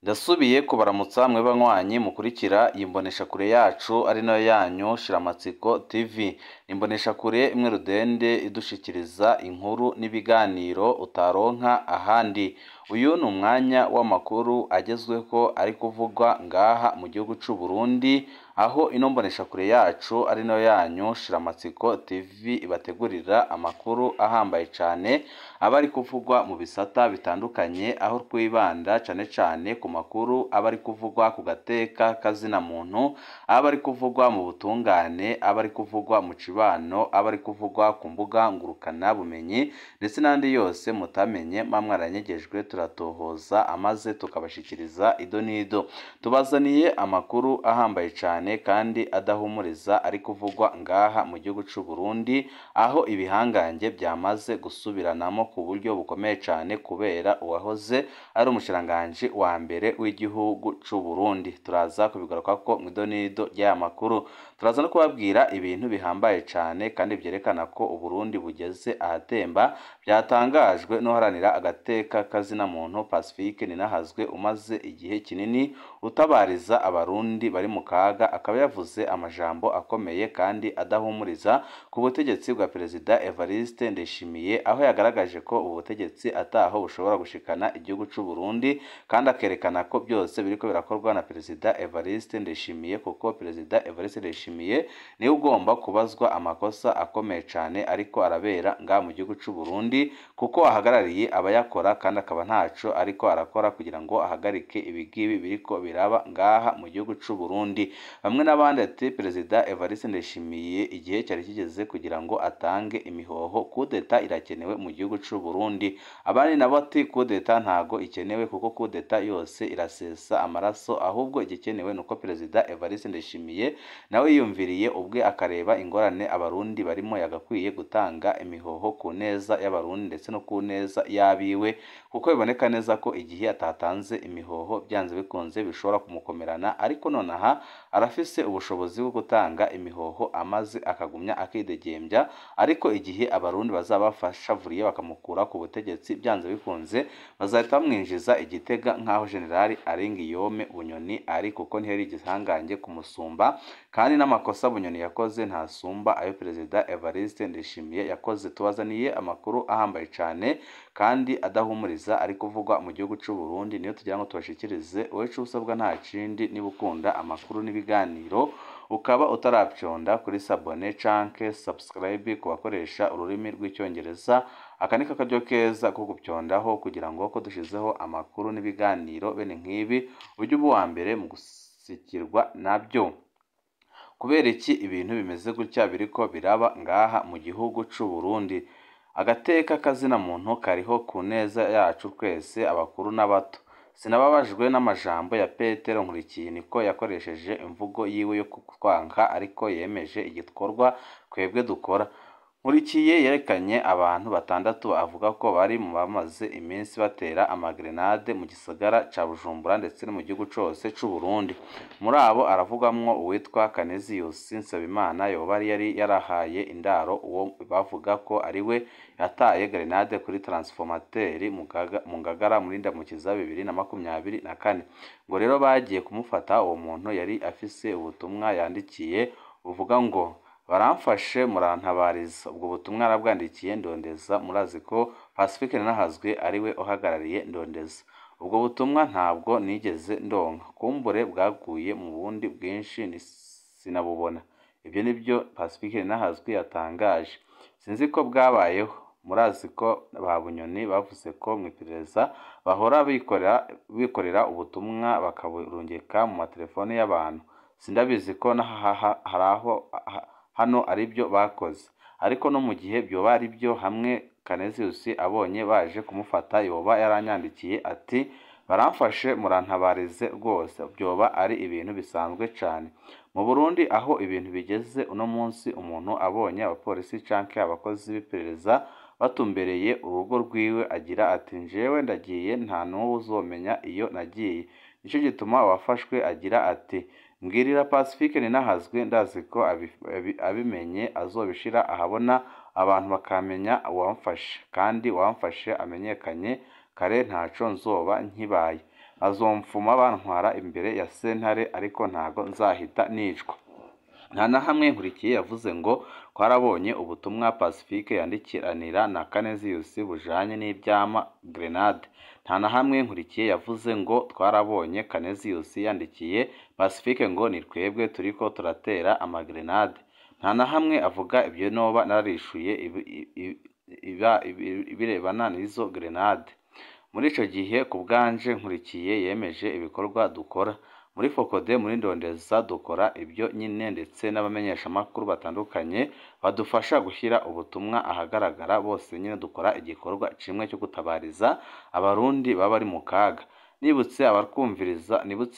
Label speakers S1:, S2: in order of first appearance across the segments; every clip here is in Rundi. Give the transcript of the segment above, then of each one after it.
S1: Ndasubiye kubaramutsa mwe banywanyi mukurikira imbonesha kure yacu ari nayo yanyu Shiramatsiko TV. Imbonesha kure imwe rudende idushikiriza inkuru n'ibiganiro utaronka ahandi. Uyu ni umwanya w'amakuru agezweho ari kuvugwa ngaha mu gihugu c'u Burundi, aho ino mbonesha kure yacu ari nayo yanyu Shiramatsiko TV ibategurira amakuru ahambaye cane abari kuvugwa mu bisata bitandukanye, aho twibanda cane ku makuru abari kuvugwa ku gateka kazina muntu, abari kuvugwa mu butungane, abari kuvugwa mu cibano, abari kuvugwa ku mbuga ngurukana bumenyi ndetse n'andi yose mutamenye mamwaranyegejwe turatohoza amaze tukabashikiriza ido nido. Tubazaniye amakuru ahambaye cane kandi adahumuriza ari kuvugwa ngaha mu gihugu c'u Burundi, aho ibihangange byamaze gusubiranamo ku buryo bukomeye cane kubera uwahoze ari umushiranganje wa mbere w'igihugu c'u Burundi. Turaza kubigaruka ko mu idonido ry'aya makuru, turaza no kubabwira ibintu bihambaye cane kandi byerekana ko Uburundi bugeze ahatemba, byatangajwe no haranira agateka kazina muntu Pacifique Ninahazwe umaze igihe kinini utabariza abarundi bari mu kaga, akaba yavuze amajambo akomeye kandi adahumuriza ku butegetsi bwa Perezida Evariste Ndayishimiye, aho yagaragaje ko ubu butegetsi ataho bushobora gushikana igihugu c'u Burundi, kandi akerekana ko byose biriko birakorwa na Perezida Evariste Ndayishimiye, kuko Perezida Evariste Ndayishimiye niwe ugomba kubazwa amakosa akomeye cane ariko arabera ngaha mu gihugu c'u Burundi, kuko ahagarariye abayakora kandi akaba ntaco ariko arakora kugira ngo ahagarike ibigibi biriko biraba ngaha mu gihugu c'u Burundi. Bamwe n'abandi ati Perezida Evariste Ndayishimiye igihe cyari kigeze kugira ngo atange imihoho, kudeta irakenewe mu gihugu c'u Burundi. Abandi nabo ati kudeta ntago ikenewe kuko kudeta yose irasesa amaraso, ahubwo igikenewe nuko Perezida Evariste Ndayishimiye nawe yiyumviriye ubwe akareba ingorane abarundi barimo, yagakwiye gutanga imihoho ku neza y'abarundi ndetse no ku neza yabiwe, kuko biboneka neza ko igihe atatanze imihoho byanze bikunze bishobora kumukomerana, ariko nonaha arafise ubushobozi bwo gutanga imihoho amaze akagumya akidegembya, ariko igihe abarundi bazabafashavuriye bakamukura ku butegetsi byanze bikunze bazahita bamwinjiza igitega nk'aho Generali Aringiyome Bunyoni ari, kuko ntiyari igihangange kumusumba, kandi n'amakosa Bunyoni yakoze ntasumba ayo Perezida Evariste Ndayishimiye yakoze. Tubazaniye amakuru ahambaye cane kandi adahumuriza ari kuvugwa mu gihugu c'u Burundi, niyo tugira ngo tubashikirize. Wowe ico usabwa nta kindi, niba ukunda amakuru n'ibiganiro ukaba utarapyonda kuri sabone canke subscribe ku bakoresha ururimi rw'icyongereza, aka ni akaryo keza ko gupyondaho kugira ngo ko dushizeho amakuru n'ibiganiro bene nk'ibi ujye uba uwa mbere mu gusikirwa nabyo. Kubera iki ibintu bimeze gutya biriko biraba ngaha mu gihugu c'u Burundi? Agateka kazina muntu kariho ku neza yacu twese, abakuru n'abato. Sinababajwe n'amajambo ya Petero Nkurikiye, niko yakoresheje imvugo yiwe yo kutwanka ariko yemeje igikorwa twebwe dukora. Nkurikiye yerekanye abantu batandatu avuga ko bari mu bamaze iminsi batera amagrenade mu gisagara ca Bujumbura ndetse no mu gihugu cose c'u Burundi. Muri abo aravugamwo uwitwa Canesius Nsabimana yoba yari yarahaye indaro uwo bavuga ko ari we yataye grenade kuri transformateri mu Ngagara muri Ndamukiza 2024. Ngo rero bagiye kumufata uwo muntu yari afise ubutumwa yandikiye buvuga ngo baramfashe murantabariza. Ubwo butumwa arabwandikiye Ndondeza. Murazi ko Pacifique Ninahazwe ari we uhagarariye Ndondeza. Ubwo butumwa ntabwo nigeze ndonka, kumbure bwaguye mu bundi bwinshi sinabubona. Ibyo nibyo Pacifique Ninahazwe yatangaje. Sinzi ko bwabayeho. Murazi ko ba Bunyoni bavuze ko mu iperereza bahora bikorera ubutumwa bakaburungika mu matelefone y'abantu. Sindabizi ko haraho hano ari byo bakoze, ariko no mu gihe byoba ari byo, hamwe Canesius abonye baje kumufata yoba yaranyandikiye ati baramfashe murantabarize rwose. Byoba ari ibintu bisanzwe cane mu Burundi, aho ibintu bigeze uno munsi. Umuntu abonye abapolisi canke abakozi b'iperereza batumbereye urugo rwiwe agira ati njewe ndagiye, nta n'uwo uzomenya iyo nagiye. Nico gituma abafashwe agira ati mbwirira Pacifique Ninahazwe, ndazi ko abimenye azobishira ahabona abantu bakamenya uwamfashe, kandi uwamfashe amenyekanye kare ntaco nzoba nkibaye. azomfuma bantwara imbere ya sentare ariko ntago nzahita nicwa. Nta na hamwe Nkurikiye yavuze ngo twarabonye ubutumwa Pacifique yandikiranira na Canisius bujanye n'ivyama grenade. Nta na hamwe Nkurikiye yavuze ngo twarabonye Canisius yandikiye Pacifique ngo ni twebwe turiko turatera amagrenade. Nta na hamwe avuga ibyo noba nararishuye ibirebana n'izo grenade. Muri ico gihe ku bwanje Nkurikiye yemeje ibikorwa dukora muri Fokode, muri Ndondeza dukora ibyo nyine, ndetse n'abamenyesha makuru batandukanye badufasha gushyira ubutumwa ahagaragara. Bose nyine dukora igikorwa kimwe cyo gutabariza abarundi baba ari mu kaga. Nibutse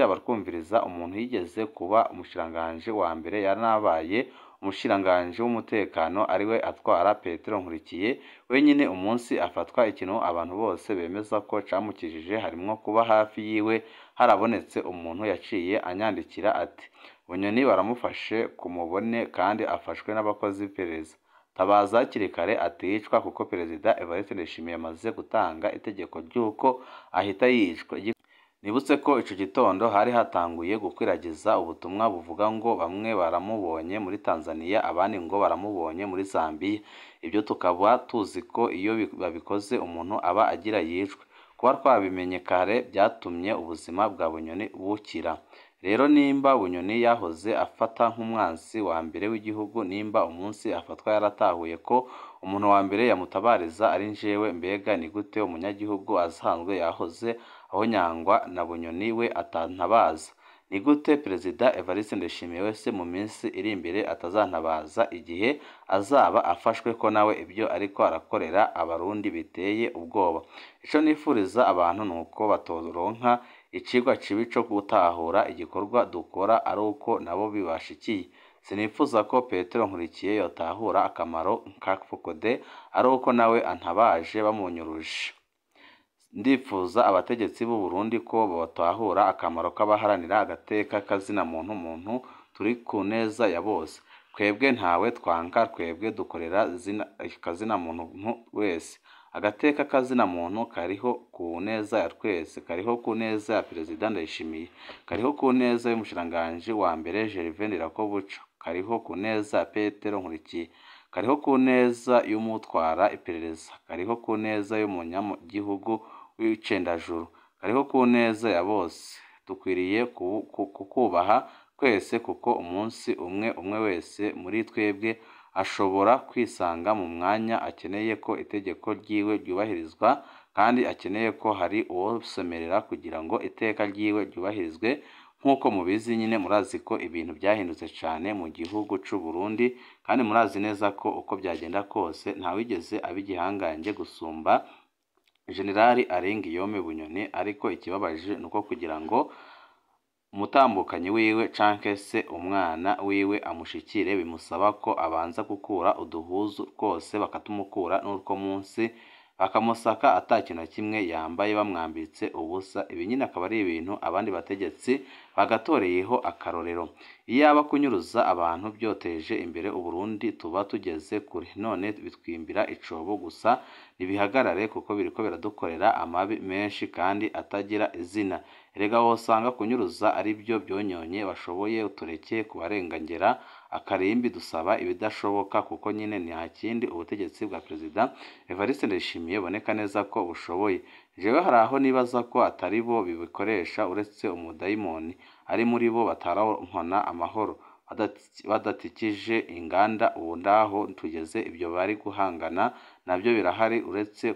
S1: abarkumviriza umuntu yigeze kuba umushiranganje wa mbere yaranabaye umushiranganje w'umutekano ariwe atwara Petero Nkurikiye wenyine. Umunsi afatwa ikintu abantu bose bemeza ko camukijije harimwo kuba hafi yiwe harabonetse umuntu yaciye anyandikira ati Bunyoni baramufashe kumubone kandi afashwe n'abakozi b'iperereza, tabaza hakiri kare aticwa kuko Perezida Evariste Ndayishimiye amaze gutanga itegeko ry'uko ahita yicwa. Nibutse ko ico gitondo hari hatanguye gukwiragiza ubutumwa buvuga ngo bamwe baramubonye muri Tanzania abandi ngo baramubonye muri Zambia. Ibyo tukaba tuzi ko iyo babikoze umuntu aba agira yicwe. Kuba twabimenye kare byatumye ubuzima bwa Bunyoni bukira. Rero nimba Bunyoni yahoze afata nk'umwansi wa mbere w'igihugu, nimba umunsi afatwa yaratahuye ko umuntu wa mbere yamutabariza ari njewe, mbega ni gute umunyagihugu asanzwe yahoze aho nyangwa na Bunyoni we atantabaza? Ni gute Perezida Evariste Ndayishimiye wese mu minsi iri imbere atazantabaza igihe azaba afashwe ko nawe ibyo ariko arakorera abarundi biteye ubwoba? Ico nifuriza abantu nuko batoronka icigwa kibi co gutahura igikorwa dukora ari uko nabo bibashikiye. Sinifuza ko Petero Nkurikiye yotahura akamaro ka Fokode ari uko nawe antabaje bamunyuruje. Ndifuza abategetsi b'u Burundi ko batahura akamaro k'abaharanira agateka kazina muntu turi ku neza ya bose. Twebwe ntawe twanka, twebwe dukorera kazina muntu wese. Agateka kazina muntu kariho ku neza ya twese, kariho ku neza ya Perezida Ndayishimiye, kariho ku neza y'umushiranganje wa mbere Gervais Ndirakobuca, kariho ku neza ya Petero Nkurikiye, kariho ku neza y'umutwara iperereza, kariho ku neza y'umunyagihugu w'icendajuru, kariho ku neza ya bose. Dukwiriye kukubaha twese kuko umunsi umwe wese muri twebwe ashobora kwisanga mu mwanya akeneye ko itegeko ryiwe ryubahirizwa, kandi akeneye ko hari uwo semerera kugira ngo iteka ryiwe ryubahirizwe. Nk'uko mubizi nyine, murazi ko ibintu byahindutse cyane mu gihugu c'u Burundi, kandi murazi neza ko uko byagenda kose ntawigeze abigihangange gusumba Generali Arenguiyome Bunyoni. Ariko ikibabaje nuko kugira ngo umutambukanyi wiwe canke se umwana wiwe amushikire bimusaba ko abanza gukura uduhuzu twose bakatumukura n'urwo munsi bakamusaka atakintu na kimwe yambaye bamwambitse ubusa. Ibi nyine akaba ari ibintu abandi bategetsi bagatoreyeho akarorero. Iyaba kunyuruza abantu byoteje imbere u Burundi tuba tugeze kure. None bitwimbira icobo gusa. Nibihagarare kuko biriko biradukorera amabi menshi kandi atagira izina. Erega wosanga kunyuruza ari byo byonyonye bashoboye, utureke kubarengangera akarimbi. Dusaba ibidashoboka kuko nyine nta kindi ubutegetsi bwa Perezida Evariste Ndayishimiye boneka neza ko bushoboye. Jewe hari aho nibaza ko atari bo bibikoresha, uretse umudayimoni ari muri bo batarankona amahoro badatikije inganda. Ubu ndaho tugeze ibyo bari guhangana nabyo birahari, uretse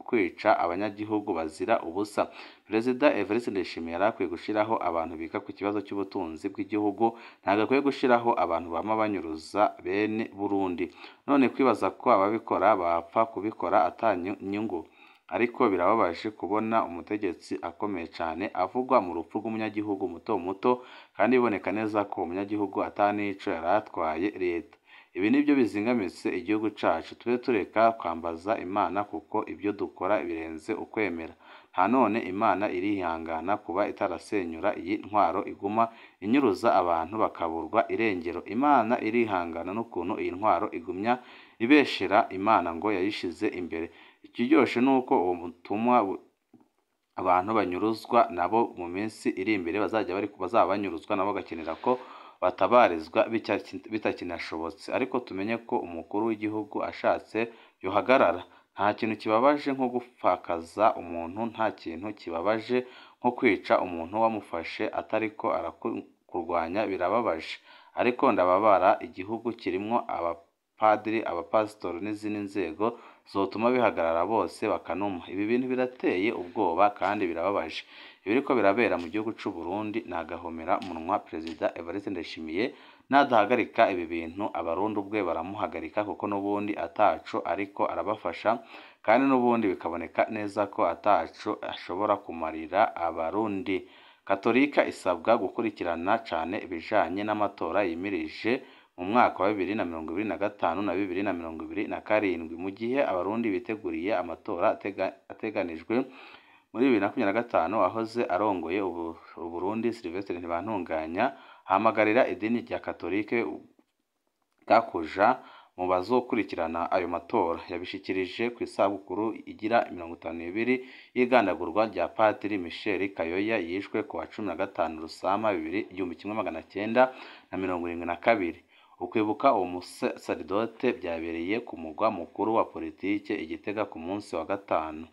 S1: kwica abanyagihugu bazira ubusa. Perezida Evariste Ndayishimiye yarakwiye gushiraho abantu biga ku kibazo cy'ubutunzi bw'igihugu, ntabwo akwiye gushiraho abantu bama banyuruza bene Burundi. None kwibaza ko ababikora bapfa kubikora atanyungu. Ariko birababaje kubona umutegetsi akomeye cyane avugwa mu rupfu rw'umunyagihugu muto kandi biboneka neza ko umunyagihugu atanico yaratwaye leta. Ibi nibyo bizingamitse igihugu cacu. Tube tureka kwambaza Imana kuko ibyo dukora birenze ukwemera. Nta none Imana irihangana kuba itarasenyura iyi ntwaro iguma inyuruza abantu bakaburwa irengero. Imana irihangana n'ukuntu iyi ntwaro igumya ibeshera Imana ngo yayishize imbere. Ikiryoshe nuko uwo mutumwa abantu banyuruzwa nabo mu minsi iri imbere bazaba banyuruzwa nabo bagakenera ko batabarizwa bitakinashobotse, ariko tumenye ko umukuru w'igihugu ashatse yohagarara. Nta kintu kibabaje nko gupfakaza umuntu, nta kintu kibabaje nko kwica umuntu wamufashe atariko arakurwanya, birababaje. Ariko ndababara igihugu kirimwo abapadiri, abapasitori n'izindi nzego zotuma bihagarara bose bakanuma. Ibi bintu birateye ubwoba kandi birababaje. Ibiriko birabera mu gihugu c'u Burundi nagahomera munwa Perezida Evariste Ndayishimiye nadahagarika ibi bintu, abarundi ubwe baramuhagarika kuko n'ubundi ataco ariko arabafasha, kandi n'ubundi bikaboneka neza ko ataco ashobora kumarira abarundi. Katolika isabwa gukurikirana cane ibijanye n'amatora yimirije mu mwaka wa 2025 na 2027 mu gihe abarundi biteguriye amatora ateganijwe muri 2025. Ahoze arongoye Uburundi Sylvestre Ntibantunganya ahamagarira idini rya Katolike kuja mu bazokurikirana ayo matora. Yabishikirije ku isabukuru igira 52 y'igandagurwa rya Padiri Michel Kayoya yishwe ku wa 15 Rusama 1972. Ukwibuka uwo musaridote byabereye ku mugwa mukuru wa politike Igitega ku munsi wa gatanu.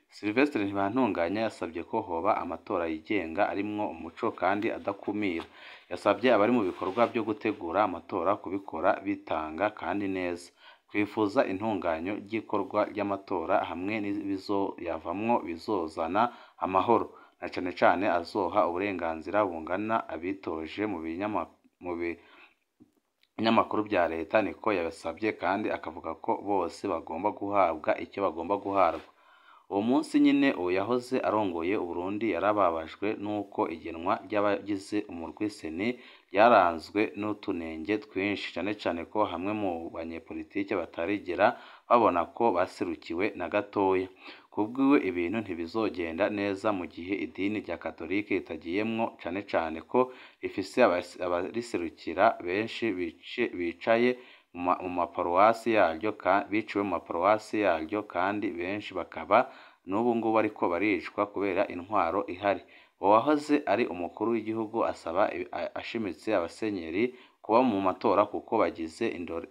S1: Sylvestre Ntibantunganya yasabye ko hoba amatora yigenga arimwo umuco kandi adakumira. Yasabye abari mu bikorwa byo gutegura amatora kubikora bitanga kandi neza, kwifuza intunganyo ry'ikorwa ry'amatora hamwe n'ibizoyavamwo bizozana amahoro, na cane cane azoha uburenganzira bungana abitoje mu binyamakuru bya leta. Niko yabasabye kandi akavuga ko bose bagomba guhabwa icyo bagomba guhabwa. Uwo munsi nyine uwo yahoze arongoye Uburundi yarababajwe n'uko igenwa ry'abagize umurwi seni ryaranzwe n'utunenge twinshi, cane cane ko hamwe mu banyepolitike batarigera babona ko baserukiwe na gatoya. Kubwiwe ibintu ntibizogenda neza mu gihe idini rya Katolike itagiyemwo, cane cane ko rifise abariserukira benshi bicaye mu maparuwasi yaryo, biciwe mu maparuwasi yaryo, kandi benshi bakaba n'ubu ngubu ariko baricwa kubera intwaro ihari. Uwahoze ari umukuru w'igihugu asaba ashimitse abasenyeri kuba mu matora kuko bagize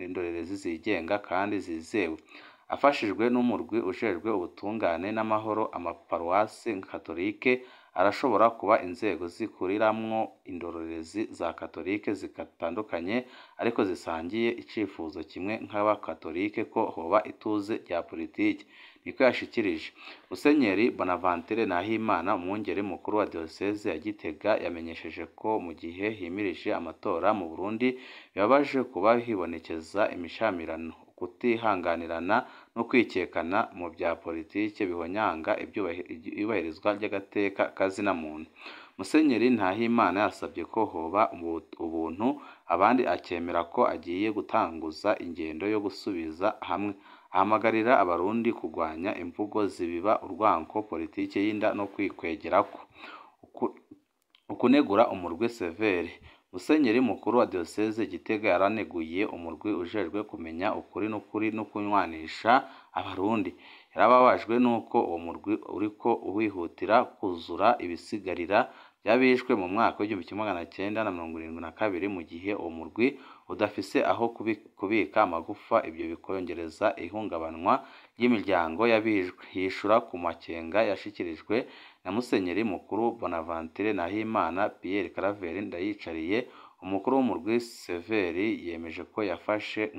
S1: indorerezi zigenga kandi zizewe. Afashijwe n'umurwi ujejwe ubutungane n'amahoro, amaparuwasi Katolike arashobora kuba inzego zikuriramwo indorerezi za Katolike zikatandukanye ariko zisangiye icifuzo kimwe nk'abakatolike ko hoba ituze rya politiki. Niko yashikirije. Musenyeri Bonaventure Nahimana, umwungere mukuru wa diocese ya Gitega, yamenyesheje ko mu gihe himirije amatora mu Burundi bibabaje kuba hibonekeza imishamirano, kutihanganirana no kwikekana mu bya politike bihonyanga ibyubahirizwa ry'agateka kazina muntu. Musenyeri Ntahimana yasabye ko hoba ubuntu, abandi akemera ko agiye gutanguza ingendo yo gusubiza hamwe. Ahamagarira abarundi kurwanya imvugo zibiba urwanko, politike y'inda no kwikwegerako. Ukunegura umurwi severe. Musenyeri mukuru wa diocese Gitega yaraneguye umurwi ujejwe kumenya ukuri no kunywanisha abarundi. Yarababajwe nuko uwo murwi uriko uwihutira kuzura ibisigarira byabishwe mu mwaka w'1972 mu gihe uwo murwi udafise aho kubika amagufa. Ibyo bikongereza ihungabanwa ry'imiryango yabishwe. Yishura ku makenga yashikirijwe na Musenyeri mukuru Bonaventure Nahimana. Pierre Claver Ndayicariye, umukuru w'umurwi severi, yemeje ko yafashe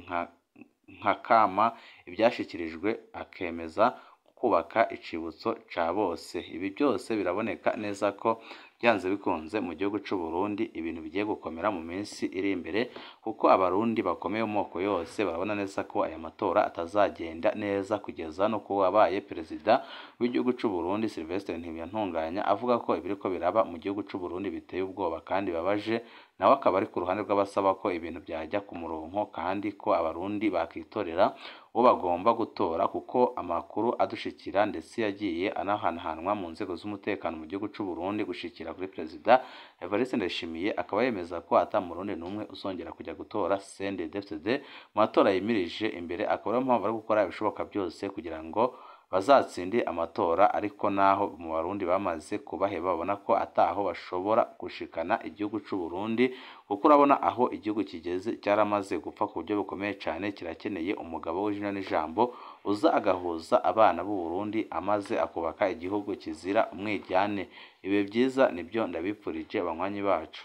S1: nka kama ibyashikirijwe, akemeza kubaka icibutso ca bose. Ibi byose biraboneka neza ko byanze bikunze mu gihugu c'u Burundi ibintu bigiye gukomera mu minsi iri imbere, kuko abarundi bakomeye mu moko yose barabona neza ko aya matora atazagenda neza, kugeza no kuba wabaye perezida w'igihugu c'u Burundi Sylvestre Ntibantunganya avuga ko ibiriko biraba mu gihugu c'u Burundi biteye ubwoba kandi babaje, nawe akaba ari ku ruhande rw'abasaba ko ibintu byajya ku murongo kandi ko abarundi bakitorera uwo bagomba gutora, kuko amakuru adushikira ndetse yagiye anahanahanwa mu nzego z'umutekano mu gihugu c'u Burundi gushikira kuri Perezida Evariste Ndayishimiye, akaba yemeza ko ata murundi n'umwe uzongera kujya gutora CNDD-FDD mu matora yimirije imbere. Akaba ariyo mpamvu bari gukora ibishoboka byose kugira ngo bazatsinde amatora ariko naho mu Barundi bamaze kubaheba babona ko ataho bashobora gushikana igihugu c'u Burundi kuko urabona aho igihugu kigeze cyaramaze gupfa ku buryo bukomeye cyane kirakeneye umugabo w'ijina n'ijambo uza agahuza abana b'u Burundi amaze akubaka igihugu kizira umwiryane. Ibi byiza nibyo ndabipfurije abanywanyi bacu.